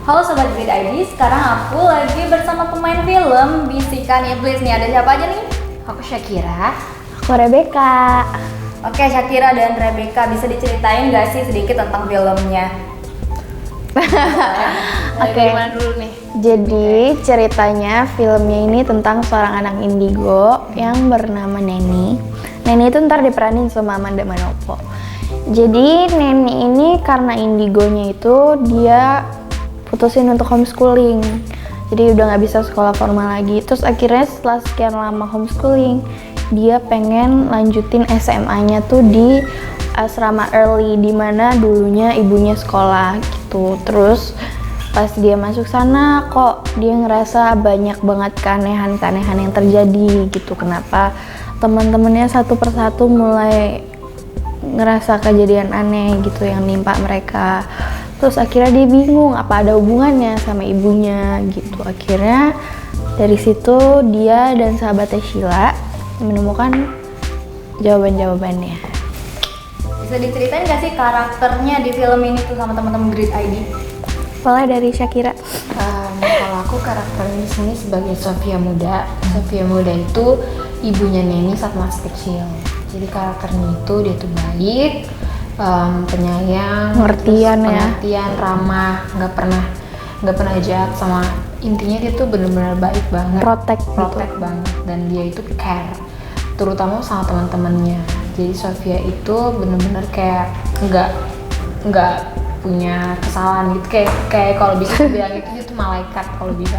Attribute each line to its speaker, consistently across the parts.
Speaker 1: Halo Sobat Grid ID, sekarang aku lagi bersama pemain film Bisikan Iblis nih. Ada siapa aja nih?
Speaker 2: Aku Shakira.
Speaker 3: Aku Rebecca.
Speaker 1: Oke, Shakira dan Rebecca, bisa diceritain gak sih sedikit tentang filmnya?
Speaker 3: Oke.
Speaker 2: Gimana dulu nih?
Speaker 3: Jadi ceritanya filmnya ini tentang seorang anak indigo yang bernama Neni. Neni itu ntar diperanin sama Amanda Manopo. Jadi Neni ini karena indigonya itu dia putusin untuk homeschooling. Jadi udah nggak bisa sekolah formal lagi. Terus akhirnya setelah sekian lama homeschooling, dia pengen lanjutin SMA-nya tuh di asrama early, di mana dulunya ibunya sekolah gitu. Terus pas dia masuk sana kok dia ngerasa banyak banget keanehan-keanehan yang terjadi gitu. Kenapa teman-temannya satu persatu mulai ngerasa kejadian aneh gitu yang nimpa mereka. Terus akhirnya dia bingung apa ada hubungannya sama ibunya gitu. Akhirnya dari situ dia dan sahabatnya Sheila menemukan jawaban-jawabannya.
Speaker 1: Bisa diceritain gak sih karakternya di film ini tuh sama teman-teman Grid ID?
Speaker 3: Mulai dari Shakira.
Speaker 2: Kalau aku karakternya di sini sebagai Sofia Muda. Sofia Muda itu ibunya Neni saat masih kecil. Jadi karakternya itu dia tuh baik, penyayang, pengertian, ramah, nggak pernah jahat, sama intinya dia tuh benar-benar baik banget,
Speaker 3: Protect gitu.
Speaker 2: banget, dan dia itu care, terutama sama teman-temannya. Jadi Sofia itu benar-benar kayak nggak punya kesalahan gitu, kayak kalau bisa bilang itu malaikat kalau bisa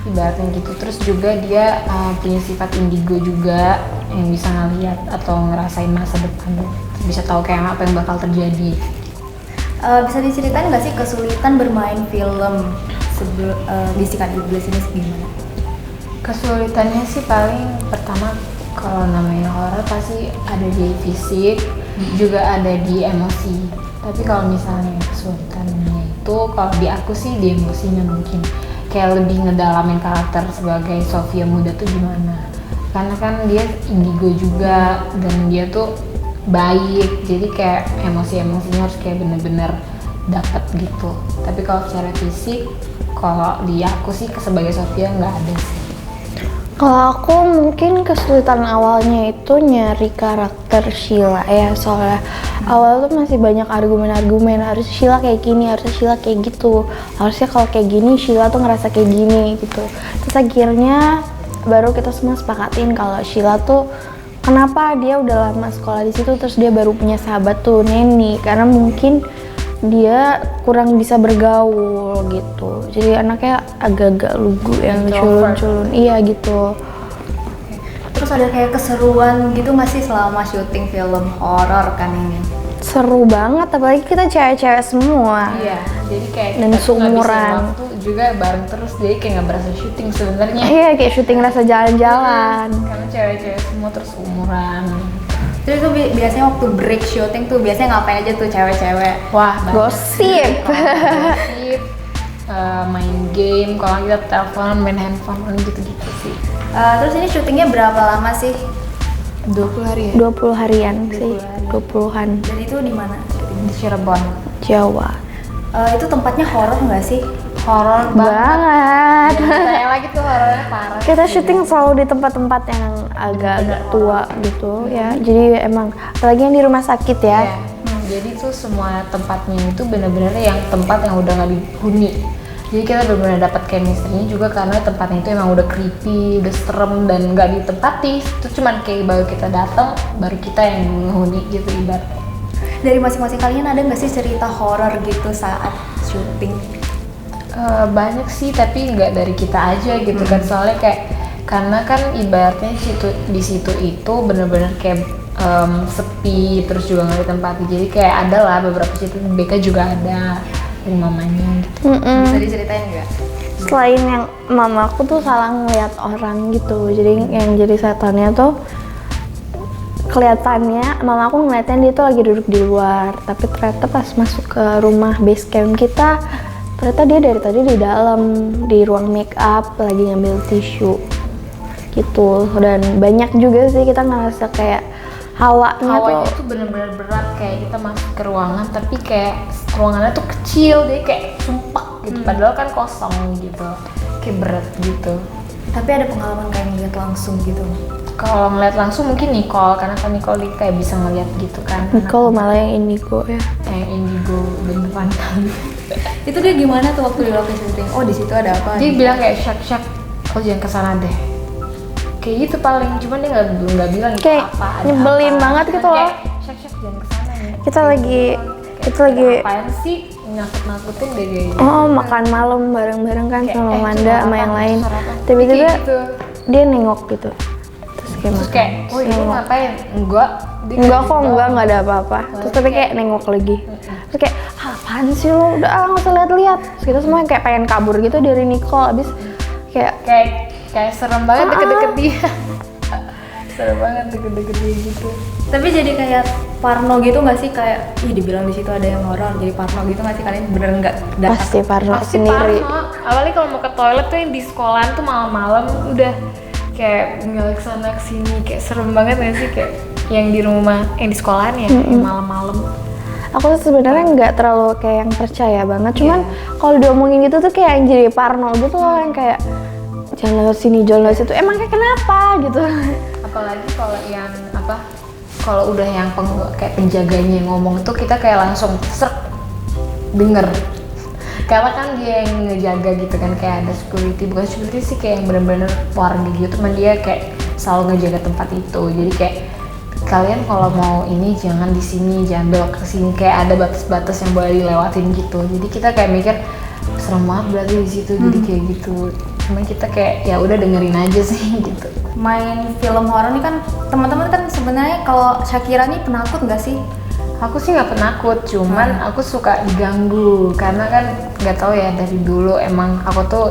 Speaker 2: ibaratnya gitu. Terus juga dia punya sifat indigo juga yang bisa ngeliat atau ngerasain masa depan, bisa tahu kayak apa yang bakal terjadi.
Speaker 1: Bisa diceritain gak sih kesulitan bermain film Bisikan Iblis ini gimana?
Speaker 2: Kesulitannya sih paling pertama, kalau namanya horor pasti ada di fisik, juga ada di emosi. Tapi kalau misalnya kesulitannya itu, kalau di aku sih di emosinya mungkin. Kayak lebih ngedalamin karakter sebagai Sofia Muda tuh gimana. Karena kan dia indigo juga, dan dia tuh baik, jadi kayak emosi-emosinya harus kayak bener-bener dapet gitu. Tapi kalau secara fisik, kalau di aku sih sebagai Sofia nggak ada sih.
Speaker 3: Kalau aku mungkin kesulitan awalnya itu nyari karakter Sheila ya, soalnya awal tuh masih banyak argumen-argumen, harus Sheila kayak gini, harusnya Sheila kayak gitu, harusnya kalau kayak gini Sheila tuh ngerasa kayak gini gitu. Terus akhirnya baru kita semua sepakatin kalau Sheila tuh kenapa dia udah lama sekolah di situ, terus dia baru punya sahabat tuh Neni, karena mungkin dia kurang bisa bergaul gitu. Jadi anaknya agak-agak lugu yang culun-culun. Iya gitu.
Speaker 1: Terus ada kayak keseruan gitu nggak sih selama syuting film horor kan ini?
Speaker 3: Seru banget, apalagi kita cewek-cewek semua.
Speaker 2: Iya, jadi kayak
Speaker 3: Dan
Speaker 2: kita tuh ngabisin
Speaker 3: seumuran.
Speaker 2: waktu juga bareng terus, jadi kayak nggak berasa syuting sebenarnya.
Speaker 3: Iya, kayak syuting rasa jalan-jalan.
Speaker 2: Karena cewek-cewek semua terus umuran.
Speaker 1: Terus tuh biasanya waktu break syuting tuh biasanya ngapain aja tuh cewek-cewek?
Speaker 2: Wah, banyak
Speaker 3: Gosip.
Speaker 2: sih. Gosip, main game, kalau kita telepon, main handphone, gitu-gitu sih.
Speaker 1: Terus ini syutingnya berapa lama sih?
Speaker 2: 20 hari ya?
Speaker 3: 20 harian sih, 20-an.
Speaker 1: Dan itu di mana?
Speaker 2: Di Cirebon.
Speaker 3: Jawa.
Speaker 1: Itu tempatnya horor nggak sih?
Speaker 2: Horor
Speaker 3: Banget.
Speaker 2: Saya lagi tuh horornya parah.
Speaker 3: Kita syuting selalu di tempat-tempat yang agak-agak tua gitu ya. Jadi emang apalagi yang di rumah sakit ya.
Speaker 2: Ya. Jadi tuh semua tempatnya itu benar-benar yang tempat yang udah nggak dihuni. Jadi kita benar-benar dapat chemistry-nya juga karena tempatnya itu emang udah creepy, udah serem, dan nggak ditempati. Itu cuman kayak baru kita datang, baru kita yang menghuni gitu ibaratnya.
Speaker 1: Dari masing-masing kalian ada nggak sih cerita horor gitu saat syuting?
Speaker 2: Banyak sih, tapi nggak dari kita aja gitu kan. Soalnya kayak karena kan ibaratnya di situ itu benar-benar kayak sepi, terus juga nggak ditempati. Jadi kayak ada lah beberapa cerita, BK juga ada dari mamanya gitu.
Speaker 1: Bisa diceritain nggak?
Speaker 3: Selain yang mamaku tuh salah ngeliat orang gitu, jadi yang jadi setannya tuh kelihatannya mamaku ngeliatnya dia tuh lagi duduk di luar, tapi ternyata pas masuk ke rumah base camp kita, ternyata dia dari tadi di dalam di ruang make up lagi ngambil tisu gitu. Dan banyak juga sih kita ngerasa kayak hawanya
Speaker 2: tuh bener-bener berat, kayak kita masuk ke ruangan tapi kayak ruangannya tuh kecil, jadi kayak sumpah gitu, padahal kan kosong gitu, kayak berat gitu.
Speaker 1: Tapi ada pengalaman kayak ngeliat langsung gitu?
Speaker 2: Kalau ngeliat langsung mungkin Nicole, karena kan Nicole dia kayak bisa ngeliat gitu kan.
Speaker 3: Nicole malah yang indigo ya.
Speaker 2: Yang indigo beneran.
Speaker 1: Itu dia gimana tuh waktu di lokasi syuting? Oh di situ ada apa?
Speaker 2: Dia bilang kayak Syak, oh jangan kesana deh. Kayak gitu paling, cuman dia nggak bilang itu
Speaker 3: Kayak
Speaker 2: apa. Ada
Speaker 3: nyebelin
Speaker 2: apa.
Speaker 3: banget gitu loh.
Speaker 2: Syak jangan kesana ya.
Speaker 3: Kita lagi
Speaker 2: Apaan sih nakut-nakutin deh kayak gitu.
Speaker 3: oh makan malam bareng-bareng kan
Speaker 2: Kayak,
Speaker 3: sama Manda
Speaker 2: sarapan,
Speaker 3: sama yang lain.
Speaker 2: sarapan.
Speaker 3: Tiba-tiba
Speaker 2: Kayak gitu.
Speaker 3: dia nengok gitu. Terus kayak
Speaker 2: Terus kayak, oh ini
Speaker 3: nengok.
Speaker 2: ngapain? Enggak. Dia
Speaker 3: Enggak
Speaker 2: kayak
Speaker 3: kok,
Speaker 2: gitu.
Speaker 3: enggak ada apa-apa. Terus tapi kayak nengok lagi. Terus kayak, apaan sih lo? Udah nggak usah lihat-lihat. Terus kita semua kayak pengen kabur gitu dari Nicole. Abis kayak
Speaker 2: Kayak serem banget deket-deket dia. Serem banget deket-deket dia gitu.
Speaker 1: Tapi jadi kayak parno gitu nggak sih, kayak ih dibilang di situ ada yang horor, jadi parno gitu nggak sih kalian? Bener nggak?
Speaker 3: pasti parno
Speaker 2: Pasti
Speaker 3: sendiri.
Speaker 2: parno. Apalagi kalau mau ke toilet tuh yang di sekolahan tuh malam-malam udah kayak ngelak sana kesini, kayak serem banget nggak sih, kayak yang di rumah, yang di sekolahan ya, yang malam-malam.
Speaker 3: Aku sebenarnya nggak terlalu kayak yang percaya banget. Cuman kalau diomongin gitu tuh kayak yang jadi parno gitu loh, yang kayak jalan lewat sini, jalan lewat situ. Emang kayak kenapa gitu?
Speaker 2: Apalagi kalau yang apa, kalau udah yang kayak penjaganya yang ngomong tuh kita kayak langsung serk denger, karena kan dia yang ngejaga gitu kan, kayak ada security, bukan security sih, kayak yang bener-bener warga gitu, cuman dia kayak selalu ngejaga tempat itu. Jadi kayak kalian kalau mau ini jangan di sini, jangan belok ke sini, kayak ada batas-batas yang boleh dilewatin gitu. Jadi kita kayak mikir serem banget berarti di situ, jadi kayak gitu. Cuman kita kayak ya udah dengerin aja sih gitu.
Speaker 1: Main film horor nih kan, teman-teman kan sebenarnya kalau Shakira nih penakut nggak sih?
Speaker 2: Aku sih nggak penakut, cuman aku suka diganggu karena kan nggak tahu ya, dari dulu emang aku tuh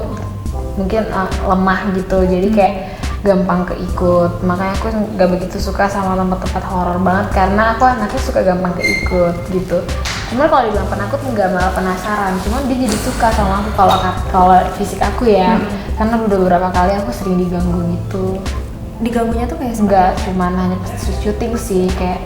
Speaker 2: mungkin lemah gitu, jadi kayak gampang keikut. Makanya aku nggak begitu suka sama tempat-tempat horor banget, karena aku anaknya suka gampang keikut gitu. Cuman kalau dibilang penakut nggak, malah penasaran. Cuman dia jadi suka sama aku kalau fisik aku ya, karena udah beberapa kali aku sering diganggu gitu.
Speaker 1: Diganggunya tuh kayak
Speaker 2: Enggak cuman hanya pas syuting sih, kayak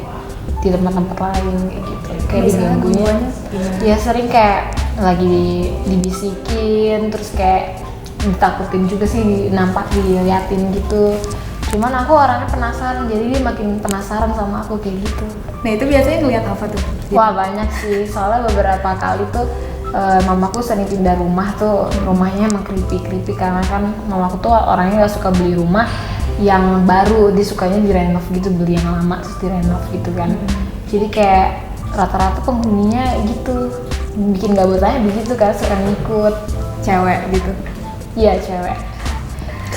Speaker 2: di tempat-tempat lain kayak gitu. Kayak
Speaker 1: Biasanya
Speaker 2: diganggunya
Speaker 1: gimana?
Speaker 2: ya sering kayak lagi dibisikin, terus kayak ditakutin juga sih, nampak diliatin gitu. Cuman aku orangnya penasaran, jadi dia makin penasaran sama aku kayak gitu.
Speaker 1: Nah itu biasanya ngeliat apa tuh?
Speaker 2: Wah banyak sih, soalnya beberapa kali tuh mamaku sering pindah rumah tuh, rumahnya emang creepy karena kan mamaku tuh orangnya nggak suka beli rumah yang baru, dia sukanya direnov gitu, beli yang lama terus direnov gitu kan. Jadi kayak rata-rata penghuninya gitu, bikin gak betahnya begitu kan, suka ngikut.
Speaker 1: Cewek gitu.
Speaker 2: Iya cewek.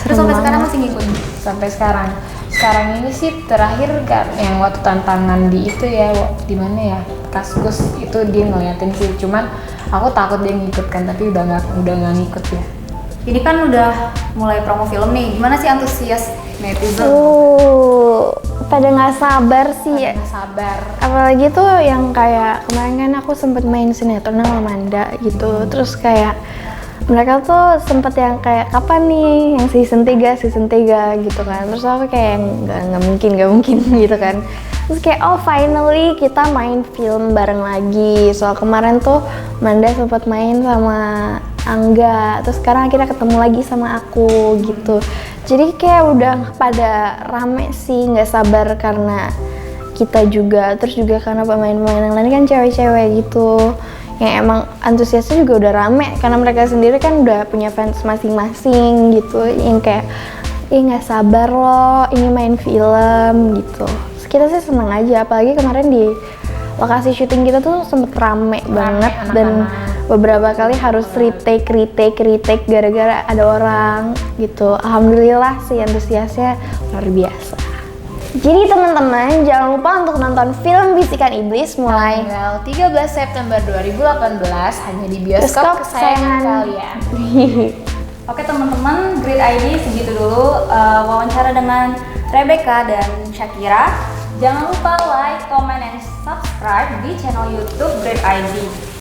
Speaker 1: Terus sampai sekarang masih ngikutin?
Speaker 2: Sampai sekarang. Sekarang ini sih terakhir kan yang waktu tantangan di itu ya, di mana ya, Kaskus itu dia ngeliatin sih. Cuman aku takut dia ngikut kan, tapi udah nggak ngikut ya.
Speaker 1: Ini kan udah mulai promo film nih, gimana sih antusias netizen?
Speaker 3: Pada nggak sabar sih ya.
Speaker 2: Nggak sabar.
Speaker 3: Apalagi tuh yang kayak kemarin kan aku sempet main sinetron sama Manda gitu. Terus kayak mereka tuh sempet yang kayak kapan nih yang season 3 gitu kan. Terus aku kayak nggak mungkin gitu kan. Terus kayak oh finally kita main film bareng lagi. Soal kemarin tuh Manda sempet main sama Angga, terus sekarang akhirnya ketemu lagi sama aku gitu. Jadi kayak udah pada rame sih, nggak sabar karena kita juga, terus juga karena pemain-pemain yang lain kan cewek-cewek gitu, yang emang antusiasnya juga udah rame karena mereka sendiri kan udah punya fans masing-masing gitu, yang kayak nggak sabar loh ini main film gitu. Terus kita sih seneng aja, apalagi kemarin di lokasi syuting kita tuh sempet rame banget
Speaker 2: anak-anak.
Speaker 3: Dan beberapa kali harus retake gara-gara ada orang gitu. Alhamdulillah sih antusiasnya luar biasa. Jadi teman-teman jangan lupa untuk nonton film Bisikan Iblis mulai
Speaker 2: Tanggal 13 September 2018 hanya di bioskop kesayangan kalian.
Speaker 1: Oke teman-teman, Great ID segitu dulu wawancara dengan Rebecca dan Shakira. Jangan lupa like, comment, and subscribe di channel YouTube Great ID.